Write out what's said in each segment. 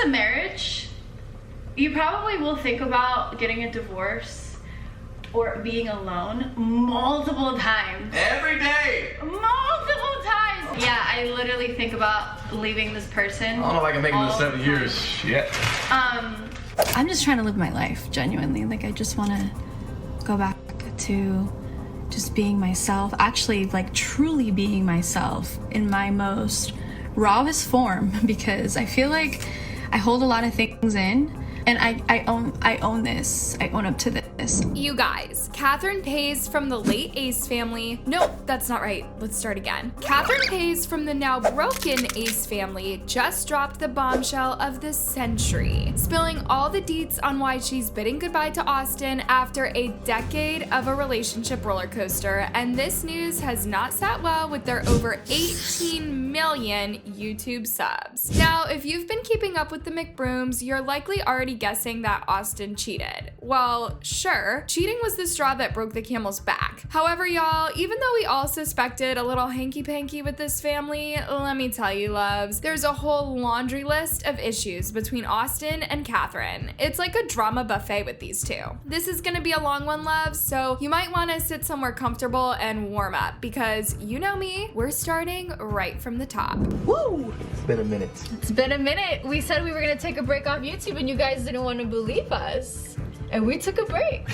to marriage, you probably will think about getting a divorce or being alone multiple times. Every day. Multiple times. Yeah, I literally think about leaving this person. I don't know if I can make it to 7 years. Shit. I'm just trying to live my life, genuinely. Like, I just want to go back to just being myself. Actually, like, truly being myself in my most rawest form, because I feel like I hold a lot of things in. And I own this. I own up to this. You guys, Catherine Paiz from the late Ace family. Nope, that's not right. Let's start again. Catherine Paiz from the now broken Ace family just dropped the bombshell of the century, spilling all the deets on why she's bidding goodbye to Austin after a decade of a relationship roller coaster. And this news has not sat well with their over 18 million YouTube subs. Now, if you've been keeping up with the McBrooms, you're likely already guessing that Austin cheated. Well, sure, cheating was the straw that broke the camel's back. However, y'all, even though we all suspected a little hanky-panky with this family, let me tell you, loves, there's a whole laundry list of issues between Austin and Catherine. It's like a drama buffet with these two. This is gonna be a long one, loves, so you might wanna sit somewhere comfortable and warm up, because you know me, we're starting right from the top. Woo! It's been a minute. It's been a minute. We said we were gonna take a break off YouTube and you guys didn't want to believe us. And we took a break.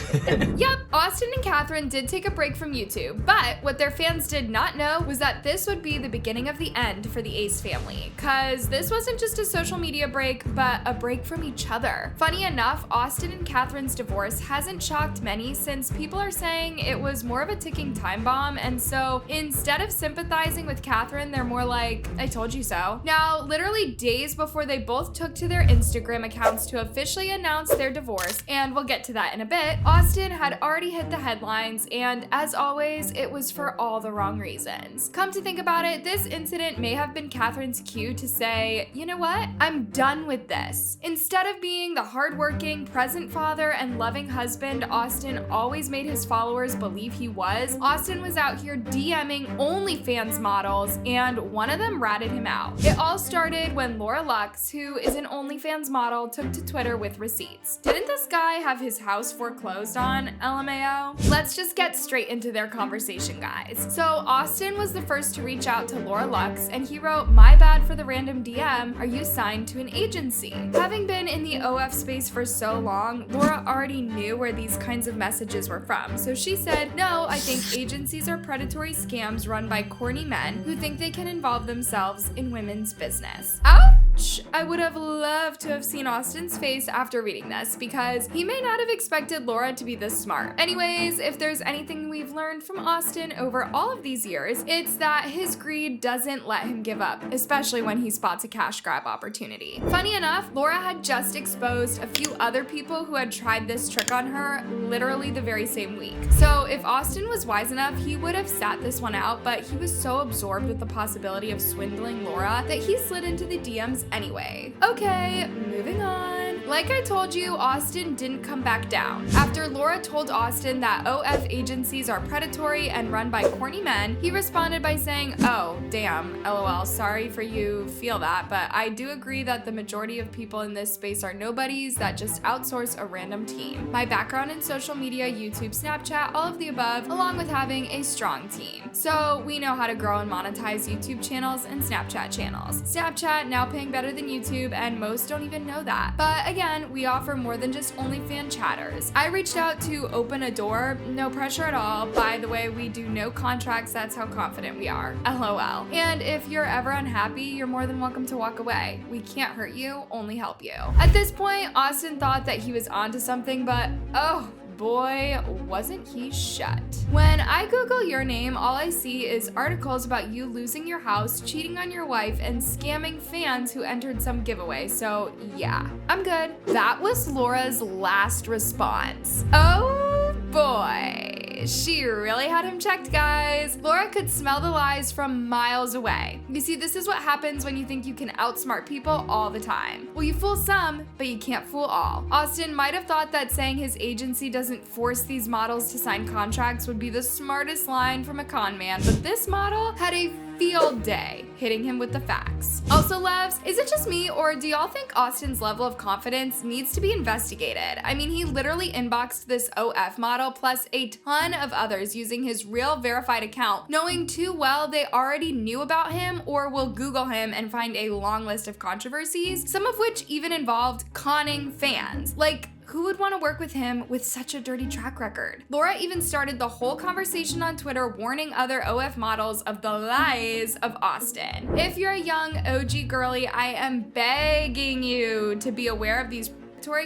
Yep, Austin and Catherine did take a break from YouTube, but what their fans did not know was that this would be the beginning of the end for the Ace family, cause this wasn't just a social media break, but a break from each other. Funny enough, Austin and Catherine's divorce hasn't shocked many, since people are saying it was more of a ticking time bomb, and so instead of sympathizing with Catherine, they're more like, I told you so. Now, literally days before they both took to their Instagram accounts to officially announce their divorce, and we'll get to that in a bit, Austin had already hit the headlines, and as always, it was for all the wrong reasons. Come to think about it, this incident may have been Catherine's cue to say, you know what? I'm done with this. Instead of being the hardworking, present father and loving husband Austin always made his followers believe he was, Austin was out here DMing OnlyFans models, and one of them ratted him out. It all started when Laura Lux, who is an OnlyFans model, took to Twitter with receipts. Didn't this guy have his house foreclosed on, LMAO? Let's just get straight into their conversation, guys. So Austin was the first to reach out to Laura Lux, and he wrote, "My bad for the random DM, are you signed to an agency?" Having been in the OF space for so long, Laura already knew where these kinds of messages were from, so she said, "No, I think agencies are predatory scams run by corny men who think they can involve themselves in women's business." Ouch! I would have loved to have seen Austin's face after reading this, because he may not have expected Laura to be this smart. Anyways, if there's anything we've learned from Austin over all of these years, it's that his greed doesn't let him give up, especially when he spots a cash grab opportunity. Funny enough, Laura had just exposed a few other people who had tried this trick on her literally the very same week. So if Austin was wise enough, he would have sat this one out, but he was so absorbed with the possibility of swindling Laura that he slid into the DMs anyway. Okay, moving on. Like I told you, Austin didn't come back down. After Laura told Austin that OF agencies are predatory and run by corny men, he responded by saying, "Oh, damn, LOL, sorry for you feel that, but I do agree that the majority of people in this space are nobodies that just outsource a random team. My background in social media, YouTube, Snapchat, all of the above, along with having a strong team. So we know how to grow and monetize YouTube channels and Snapchat channels. Snapchat now paying better than YouTube, and most don't even know that. But again, we offer more than just OnlyFans chatters. I reached out to open a door, no pressure at all. By the way, we do no contracts, that's how confident we are. LOL. And if you're ever unhappy, you're more than welcome to walk away. We can't hurt you, only help you." At this point, Austin thought that he was onto something, but oh boy, wasn't he shut. When I Google your name, all I see is articles about you losing your house, cheating on your wife, and scamming fans who entered some giveaway, so yeah, I'm good. That was Laura's last response. Oh boy. She really had him checked, guys. Laura could smell the lies from miles away. You see, this is what happens when you think you can outsmart people all the time. Well, you fool some, but you can't fool all. Austin might have thought that saying his agency doesn't force these models to sign contracts would be the smartest line from a con man, but this model had a field day hitting him with the facts. Also, loves, is it just me or do y'all think Austin's level of confidence needs to be investigated? I mean, he literally inboxed this OF model plus a ton of others using his real verified account, knowing too well they already knew about him or will Google him and find a long list of controversies, some of which even involved conning fans. Like, who would want to work with him with such a dirty track record? Laura even started the whole conversation on Twitter warning other OF models of the lies of Austin. If you're a young OG girly, I am begging you to be aware of these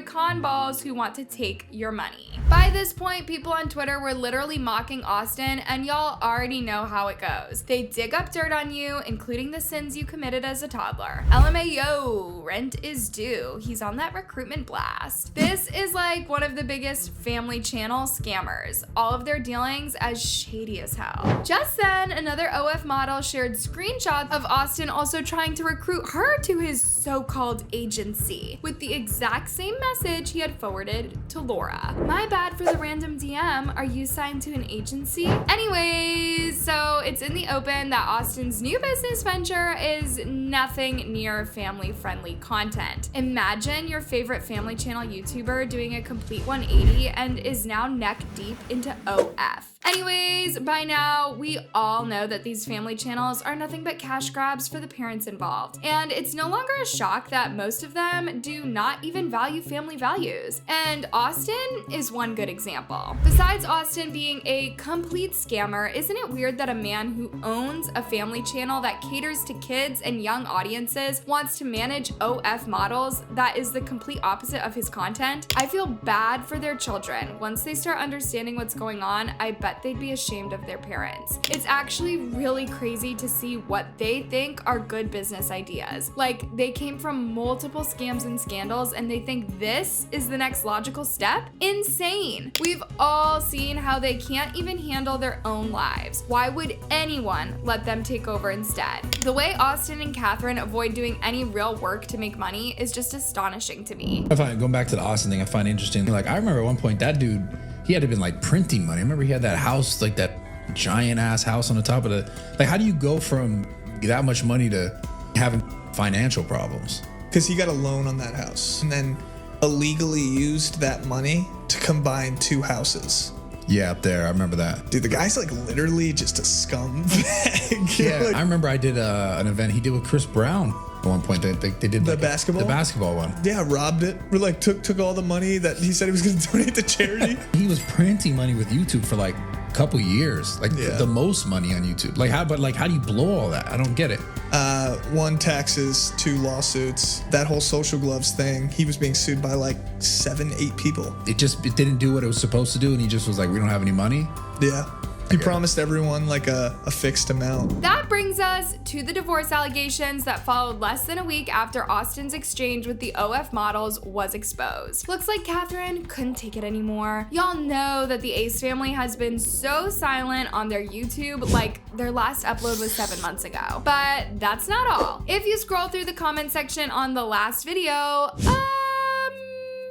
con balls who want to take your money. By this point, people on Twitter were literally mocking Austin, and y'all already know how it goes. They dig up dirt on you, including the sins you committed as a toddler. LMAO, rent is due. He's on that recruitment blast. This is like one of the biggest family channel scammers. All of their dealings as shady as hell. Just then, another OF model shared screenshots of Austin also trying to recruit her to his so-called agency with the exact same message he had forwarded to Laura. My bad for the random DM. Are you signed to an agency? Anyways, so it's in the open that Austin's new business venture is nothing near family-friendly content. Imagine your favorite family channel YouTuber doing a complete 180 and is now neck deep into OF. Anyways, by now, we all know that these family channels are nothing but cash grabs for the parents involved. And it's no longer a shock that most of them do not even value family values. And Austin is one good example. Besides Austin being a complete scammer, isn't it weird that a man who owns a family channel that caters to kids and young audiences wants to manage OF models that is the complete opposite of his content? I feel bad for their children. Once they start understanding what's going on, I bet they'd be ashamed of their parents. It's actually really crazy to see what they think are good business ideas. Like, they came from multiple scams and scandals and they think this is the next logical step? Insane. We've all seen how they can't even handle their own lives. Why would anyone let them take over instead? The way Austin and Catherine avoid doing any real work to make money is just astonishing to me. Going back to the Austin thing, I find interesting. Like, I remember at one point that dude, he had to been like printing money. I remember he had that house, like that giant ass house on the top of the, like, how do you go from that much money to having financial problems? Because he got a loan on that house and then illegally used that money to combine two houses. Yeah, up there. I remember that. Dude, the guy's like literally just a scumbag. Yeah, like, I remember I did an event he did with Chris Brown. At one point, they did the like basketball? The basketball one. Yeah, robbed it. We like took all the money that he said he was going to donate to charity. He was printing money with YouTube for like a couple years, like the most money on YouTube. Like how do you blow all that? I don't get it. 1, taxes, 2, lawsuits. That whole social gloves thing. He was being sued by like 7, 8 people. It didn't do what it was supposed to do, and he just was like, we don't have any money. Yeah. He promised everyone like a fixed amount. That brings us to the divorce allegations that followed less than a week after Austin's exchange with the OF models was exposed. Looks like Catherine couldn't take it anymore. Y'all know that the Ace family has been so silent on their YouTube, like their last upload was 7 months ago. But that's not all. If you scroll through the comment section on the last video,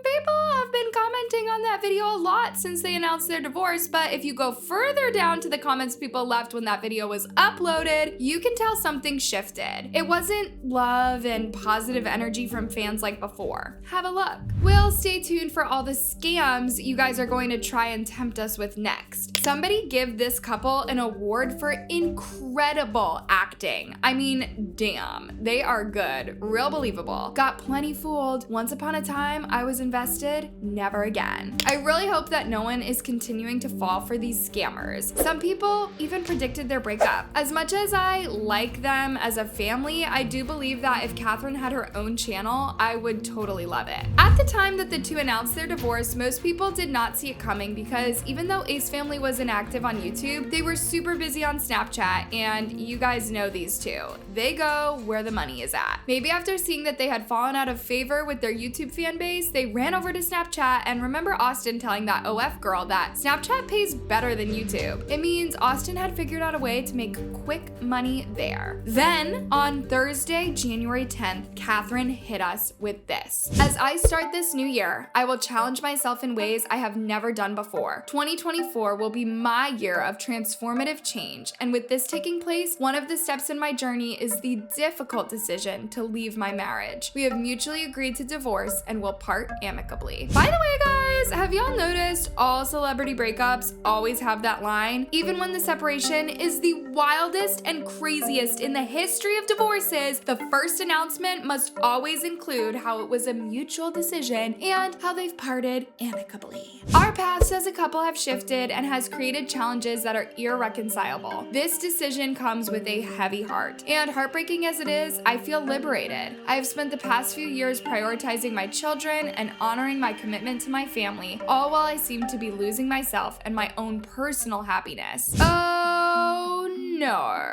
people have been commenting on that video a lot since they announced their divorce, but if you go further down to the comments people left when that video was uploaded, you can tell something shifted. It wasn't love and positive energy from fans like before. Have a look. We'll stay tuned for all the scams you guys are going to try and tempt us with next. Somebody give this couple an award for incredible acting. I mean, damn, they are good, real believable. Got plenty fooled. Once upon a time, I was invested, never again. I really hope that no one is continuing to fall for these scammers. Some people even predicted their breakup. As much as I like them as a family, I do believe that if Catherine had her own channel, I would totally love it. At the time that the two announced their divorce, most people did not see it coming because even though Ace family was inactive on YouTube, they were super busy on Snapchat, and you guys know these two. They go where the money is at. Maybe after seeing that they had fallen out of favor with their YouTube fan base, they ran over to Snapchat and remember Austin telling that OF girl that Snapchat pays better than YouTube. It means Austin had figured out a way to make quick money there. Then, on Thursday, January 10th, Catherine hit us with this. As I start this new year, I will challenge myself in ways I have never done before. 2024 will be my year of transformative change, and with this taking place, one of the steps in my journey is the difficult decision to leave my marriage. We have mutually agreed to divorce and will part amicably. By the way, guys, have y'all noticed all celebrity breakups always have that line? Even when the separation is the wildest and craziest in the history of divorces, the first announcement must always include how it was a mutual decision and how they've parted amicably. Our paths as a couple have shifted and has created challenges that are irreconcilable. This decision comes with a heavy heart, and heartbreaking as it is, I feel liberated. I have spent the past few years prioritizing my children and honoring my commitment to my family, all while I seem to be losing myself and my own personal happiness. Oh no.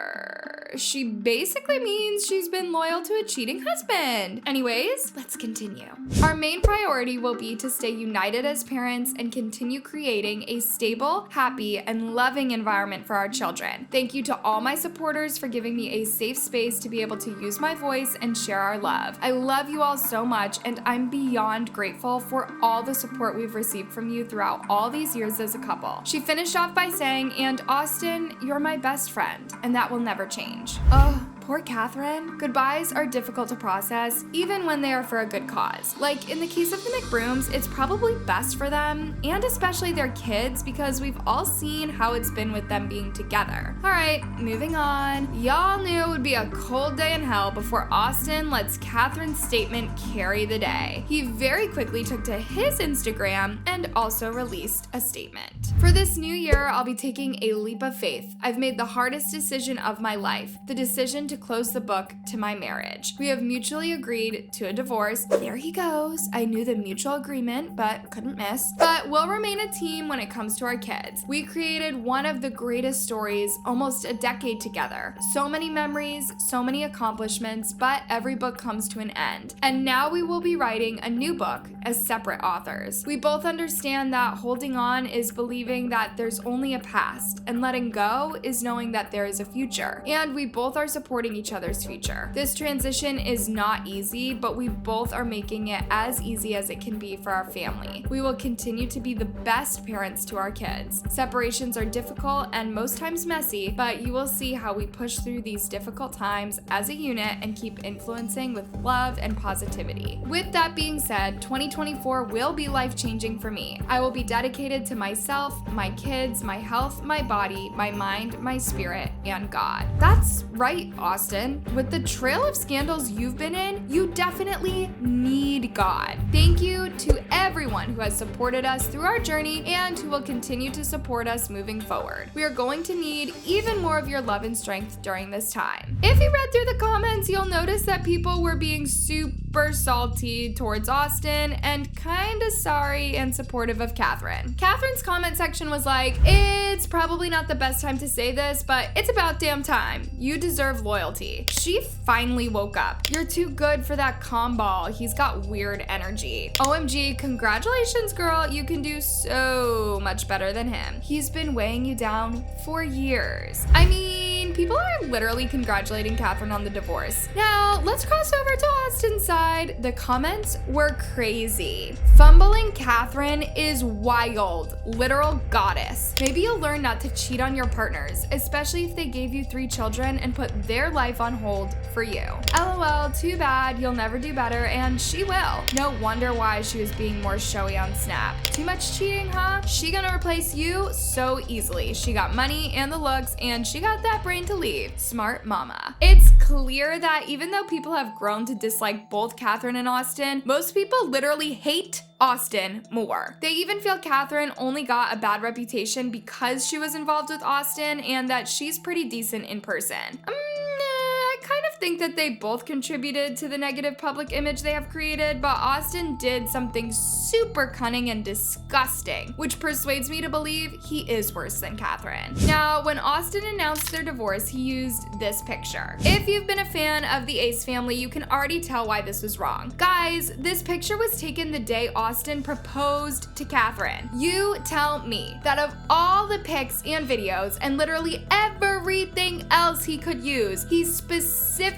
She basically means she's been loyal to a cheating husband. Anyways, let's continue. Our main priority will be to stay united as parents and continue creating a stable, happy, and loving environment for our children. Thank you to all my supporters for giving me a safe space to be able to use my voice and share our love. I love you all so much, and I'm beyond grateful for all the support we've received from you throughout all these years as a couple. She finished off by saying, "And Austin, you're my best friend, and that will never change." Oh, poor Catherine. Goodbyes are difficult to process, even when they are for a good cause. Like in the case of the McBrooms, it's probably best for them, and especially their kids, because we've all seen how it's been with them being together. All right, moving on. Y'all knew it would be a cold day in hell before Austin lets Catherine's statement carry the day. He very quickly took to his Instagram and also released a statement. For this new year, I'll be taking a leap of faith. I've made the hardest decision of my life, the decision to close the book to my marriage. We have mutually agreed to a divorce. There he goes. I knew the mutual agreement, but couldn't miss. But we'll remain a team when it comes to our kids. We created one of the greatest stories, almost a decade together. So many memories, so many accomplishments, but every book comes to an end. And now we will be writing a new book as separate authors. We both understand that holding on is believing that there's only a past, and letting go is knowing that there is a future. And we both are supporting each other's future. This transition is not easy, but we both are making it as easy as it can be for our family. We will continue to be the best parents to our kids. Separations are difficult and most times messy, but you will see how we push through these difficult times as a unit and keep influencing with love and positivity. With that being said, 2024 will be life-changing for me. I will be dedicated to myself, my kids, my health, my body, my mind, my spirit, and God. That's right, Austin. With the trail of scandals you've been in, you definitely need God. Thank you to everyone who has supported us through our journey and who will continue to support us moving forward. We are going to need even more of your love and strength during this time. If you read through the comments, you'll notice that people were being super salty towards Austin and kinda sorry and supportive of Catherine. Catherine's comment section was like, "It's probably not the best time to say this, but it's about damn time. You deserve loyalty." She finally woke up. "You're too good for that calm ball. He's got weird energy. OMG, congratulations, girl. You can do so much better than him. He's been weighing you down for years." I mean, people are literally congratulating Catherine on the divorce. Now, let's cross over to Austin's side. The comments were crazy. "Fumbling Catherine is wild. Literal goddess. Maybe you'll learn not to cheat on your partners, especially if they gave you 3 children and put their life on hold for you. LOL, too bad. You'll never do better, and she will. No wonder why she was being more showy on Snap. Too much cheating, huh? She gonna replace you so easily. She got money and the looks, and she got that brain to leave. Smart mama." It's clear that even though people have grown to dislike both Catherine and Austin, most people literally hate Austin more. They even feel Catherine only got a bad reputation because she was involved with Austin and that she's pretty decent in person. I kind of think that they both contributed to the negative public image they have created, but Austin did something super cunning and disgusting, which persuades me to believe he is worse than Catherine. Now, when Austin announced their divorce, he used this picture. If you've been a fan of the Ace family, you can already tell why this was wrong. Guys, this picture was taken the day Austin proposed to Catherine. You tell me that of all the pics and videos and literally everything else he could use, he specifically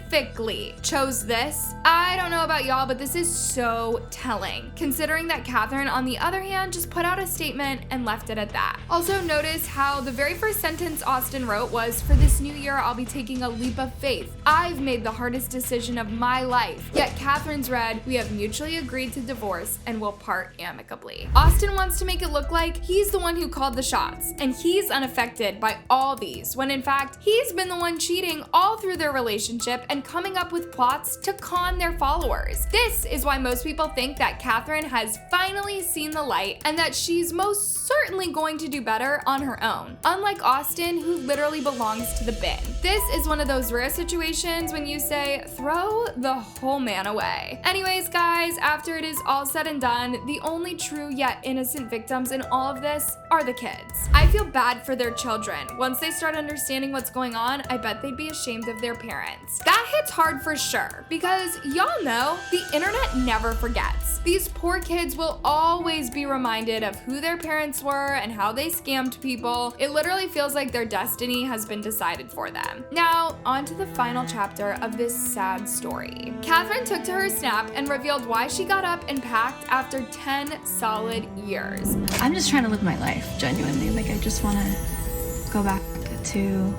chose this. I don't know about y'all, but this is so telling, considering that Catherine, on the other hand, just put out a statement and left it at that. Also, notice how the very first sentence Austin wrote was, "For this new year, I'll be taking a leap of faith. I've made the hardest decision of my life." Yet Catherine's read, "We have mutually agreed to divorce and will part amicably." Austin wants to make it look like he's the one who called the shots and he's unaffected by all these, when in fact, he's been the one cheating all through their relationship and coming up with plots to con their followers. This is why most people think that Catherine has finally seen the light and that she's most certainly going to do better on her own, unlike Austin, who literally belongs to the bin. This is one of those rare situations when you say, throw the whole man away. Anyways, guys, after it is all said and done, the only true yet innocent victims in all of this are the kids. I feel bad for their children. Once they start understanding what's going on, I bet they'd be ashamed of their parents. That hits hard for sure, because y'all know the internet never forgets. These poor kids will always be reminded of who their parents were and how they scammed people. It literally feels like their destiny has been decided for them. Now, on to the final chapter of this sad story. Catherine took to her Snap and revealed why she got up and packed after 10 solid years. I'm just trying to live my life, genuinely. Like, I just want to go back to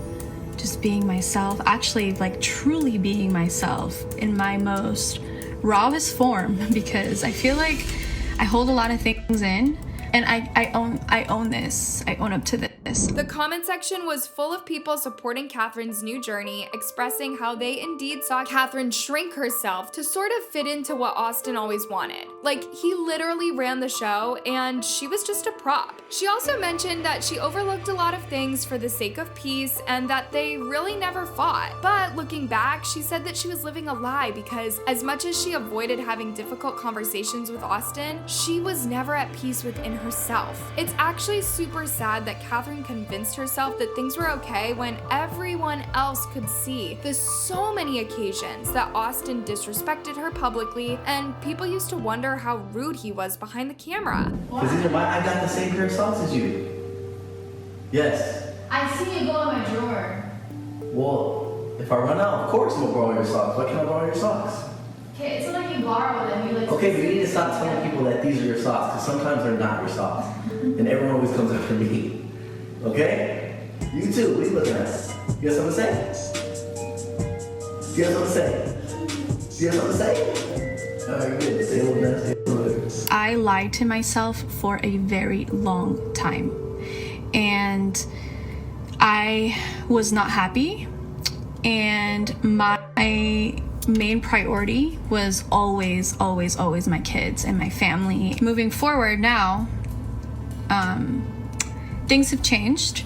just being myself, actually, like, truly being myself in my most rawest form, because I feel like I hold a lot of things in, and I own this. I own up to this. The comment section was full of people supporting Catherine's new journey, expressing how they indeed saw Catherine shrink herself to sort of fit into what Austin always wanted. Like, he literally ran the show and she was just a prop. She also mentioned that she overlooked a lot of things for the sake of peace and that they really never fought. But looking back, she said that she was living a lie, because as much as she avoided having difficult conversations with Austin, she was never at peace within herself. It's actually super sad that Catherine convinced herself that things were okay when everyone else could see the so many occasions that Austin disrespected her publicly, and people used to wonder how rude he was behind the camera. Because these are I got the same pair of socks as you. Yes. I see you go in my drawer. Well, if I run out, of course I'm gonna borrow your socks. Why can't I borrow your socks? Okay, it's not like you borrow them. You like. Okay, but you need to stop telling people that these are your socks, because sometimes they're not your socks. And everyone always comes after me. Okay? You too, what are you looking at? You got something to say? You got something to say? You got something to say? Alright, good. Say a little bit, say a little bit. I lied to myself for a very long time, and I was not happy, and my main priority was always my kids and my family. Moving forward now, things have changed,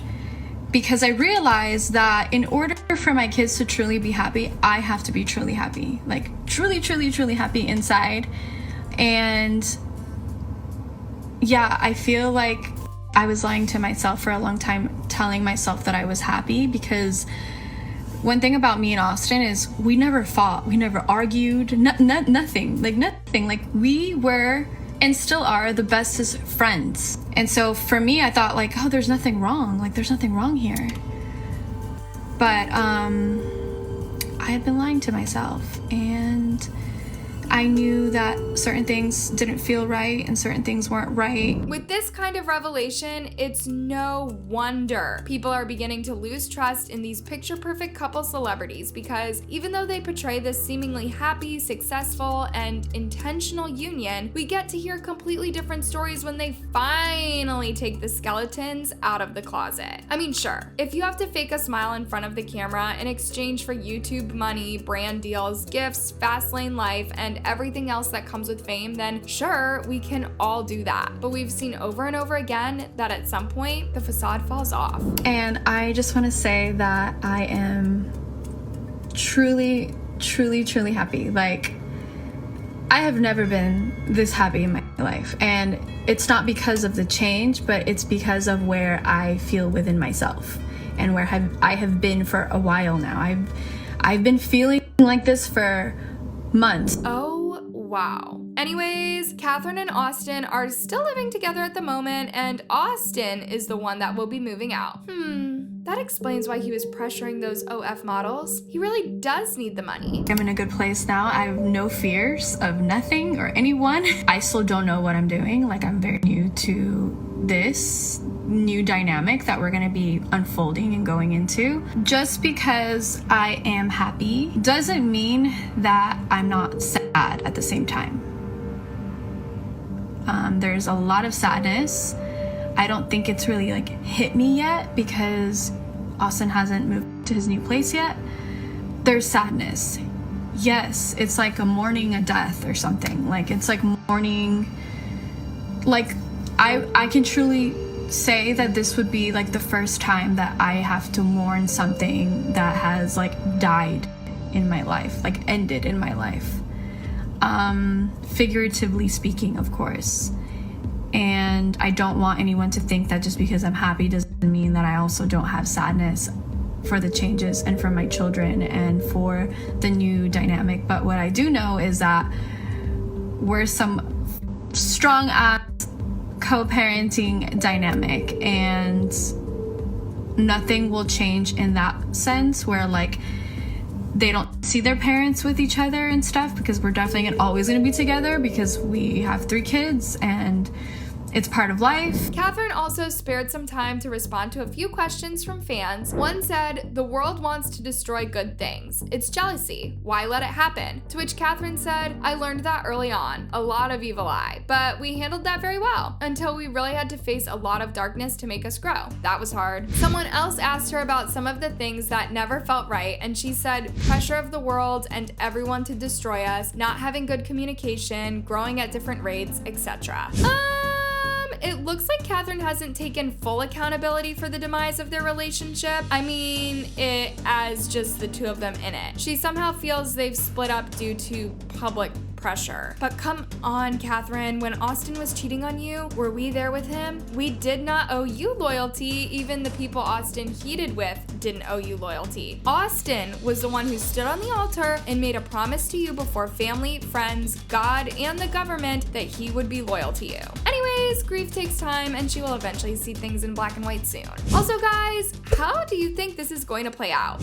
because I realized that in order for my kids to truly be happy, I have to be truly happy, like truly happy inside. And yeah, I feel like I was lying to myself for a long time, telling myself that I was happy, because one thing about me and Austin is we never fought, we never argued, nothing. Like, we were and still are the bestest friends. And so for me, I thought like, oh, there's nothing wrong. Like, there's nothing wrong here. But I had been lying to myself, and I knew that certain things didn't feel right and certain things weren't right. With this kind of revelation, it's no wonder people are beginning to lose trust in these picture-perfect couple celebrities, because even though they portray this seemingly happy, successful, and intentional union, we get to hear completely different stories when they finally take the skeletons out of the closet. I mean, sure, if you have to fake a smile in front of the camera in exchange for YouTube money, brand deals, gifts, fast lane life, and everything else that comes with fame, then sure, we can all do that. But we've seen over and over again that at some point, the facade falls off. And I just want to say that I am truly truly, truly happy. Like, I have never been this happy in my life. And it's not because of the change, but it's because of where I feel within myself and where I have been for a while now. I've been feeling like this for months. Oh, wow. Anyways, Catherine and Austin are still living together at the moment, and Austin is the one that will be moving out. That explains why he was pressuring those OF models. He really does need the money. I'm in a good place now. I have no fears of nothing or anyone. I still don't know what I'm doing. Like, I'm very new to this new dynamic that we're gonna be unfolding and going into. Just because I am happy doesn't mean that I'm not sad at the same time. There's a lot of sadness. I don't think it's really like hit me yet because Austin hasn't moved to his new place yet. There's sadness. Yes, it's like a mourning a death or something. Like, it's like mourning, like I can truly say that this would be like the first time that I have to mourn something that has like died in my life, like ended in my life. Figuratively speaking, of course. And I don't want anyone to think that just because I'm happy doesn't mean that I also don't have sadness for the changes and for my children and for the new dynamic. But what I do know is that we're some strong ass co-parenting dynamic, and nothing will change in that sense where like they don't see their parents with each other and stuff, because we're definitely always going to be together because we have 3 kids and it's part of life. Catherine also spared some time to respond to a few questions from fans. One said, "The world wants to destroy good things. It's jealousy. Why let it happen?" To which Catherine said, "I learned that early on. A lot of evil eye. But we handled that very well until we really had to face a lot of darkness to make us grow. That was hard." Someone else asked her about some of the things that never felt right, and she said, "Pressure of the world and everyone to destroy us, not having good communication, growing at different rates, etc." It looks like Catherine hasn't taken full accountability for the demise of their relationship. I mean, it as just the 2 of them in it. She somehow feels they've split up due to public pressure. But come on, Catherine, when Austin was cheating on you, were we there with him? We did not owe you loyalty. Even the people Austin heated with didn't owe you loyalty. Austin was the one who stood on the altar and made a promise to you before family, friends, God, and the government that he would be loyal to you. Anyways, grief takes time, and she will eventually see things in black and white soon. Also, guys, how do you think this is going to play out?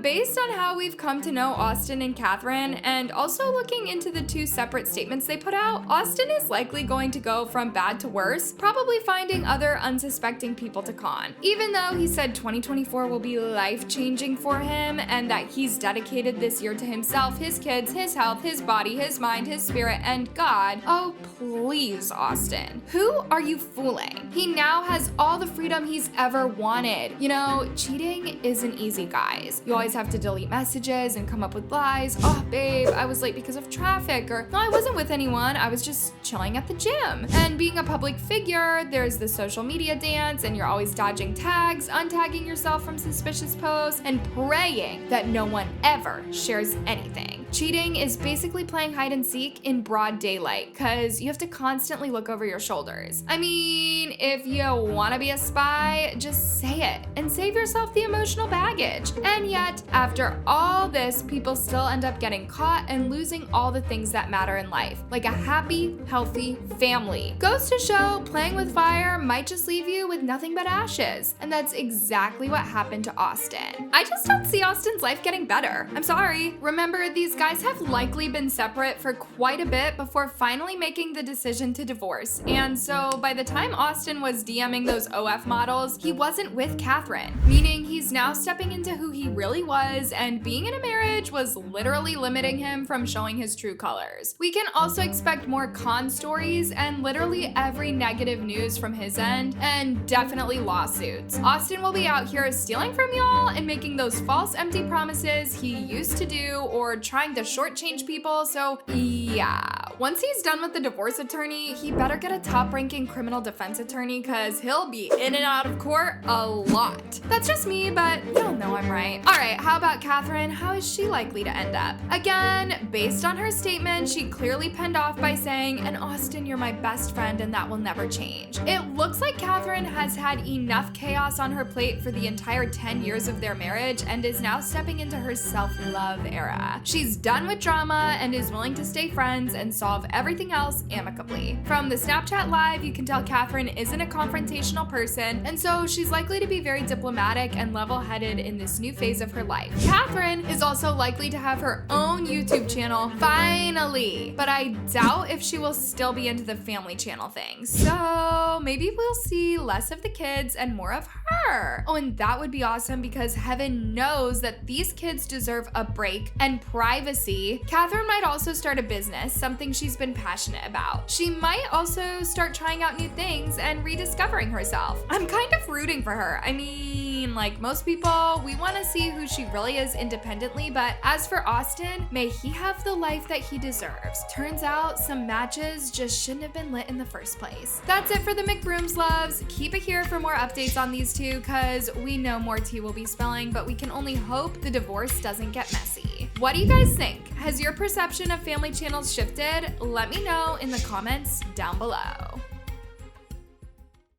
Based on how we've come to know Austin and Catherine, and also looking into the 2 separate statements they put out, Austin is likely going to go from bad to worse, probably finding other unsuspecting people to con. Even though he said 2024 will be life-changing for him, and that he's dedicated this year to himself, his kids, his health, his body, his mind, his spirit, and God. Oh, please, Austin. Who are you fooling? He now has all the freedom he's ever wanted. You know, cheating isn't easy, guys. You always have to delete messages and come up with lies. "Oh, babe, I was late because of traffic," or "No, I wasn't with anyone. I was just chilling at the gym." And being a public figure, there's the social media dance, and you're always dodging tags, untagging yourself from suspicious posts, and praying that no one ever shares anything. Cheating is basically playing hide and seek in broad daylight, because you have to constantly look over your shoulders. I mean, if you want to be a spy, just say it and save yourself the emotional baggage. And yet, after all this, people still end up getting caught and losing all the things that matter in life, like a happy, healthy family. Goes to show, playing with fire might just leave you with nothing but ashes. And that's exactly what happened to Austin. I just don't see Austin's life getting better. I'm sorry. Remember, these guys have likely been separate for quite a bit before finally making the decision to divorce. And so by the time Austin was DMing those OF models, he wasn't with Catherine, meaning he's now stepping into who he really was, and being in a marriage was literally limiting him from showing his true colors. We can also expect more con stories and literally every negative news from his end, and definitely lawsuits. Austin will be out here stealing from y'all and making those false empty promises he used to do, or trying to shortchange people, so yeah, Once he's done with the divorce attorney, he better get a top-ranking criminal defense attorney because he'll be in and out of court a lot. That's just me, but you'll know I'm right. All right, how about Catherine? How is she likely to end up? Again, based on her statement, she clearly penned off by saying, "And Austin, you're my best friend and that will never change." It looks like Catherine has had enough chaos on her plate for the entire 10 years of their marriage and is now stepping into her self-love era. She's done with drama and is willing to stay friends and solve everything else amicably. From the Snapchat Live, you can tell Catherine isn't a confrontational person, and so she's likely to be very diplomatic and level-headed in this new phase of her life. Catherine is also likely to have her own YouTube channel, finally, but I doubt if she will still be into the family channel thing. So maybe we'll see less of the kids and more of her. Oh, and that would be awesome because heaven knows that these kids deserve a break and privacy. Catherine might also start a business, something she's been passionate about. She might also start trying out new things and rediscovering herself. I'm kind of rooting for her. I mean, like most people, we want to see who she really is independently, but as for Austin, may he have the life that he deserves. Turns out some matches just shouldn't have been lit in the first place. That's it for the McBrooms loves. Keep it here for more updates on these two because we know more tea will be spilling, but we can only hope the divorce doesn't get messy. What do you guys think? Has your perception of family channels shifted? Let me know in the comments down below.